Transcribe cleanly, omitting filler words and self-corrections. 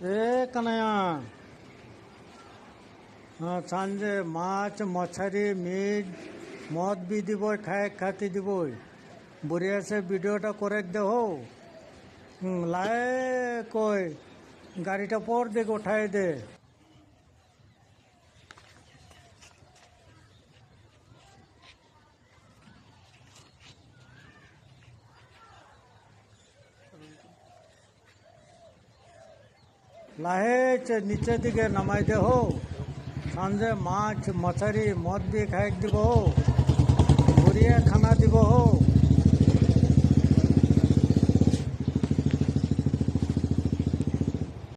कन्हैया हाँ सांजे माछ मछारी मीट मद भी দিব খাই খাতি দিবই বুড়িয়া সে ভিডিওটা করে দে হো লাই কই গাড়িটা পর দিকে উঠাই দে लाहे नीचे दिखे नमाई दे हो सांजे माछ मछारी मद भी खाई দিব हो बुढ़िया खाना দিব हो।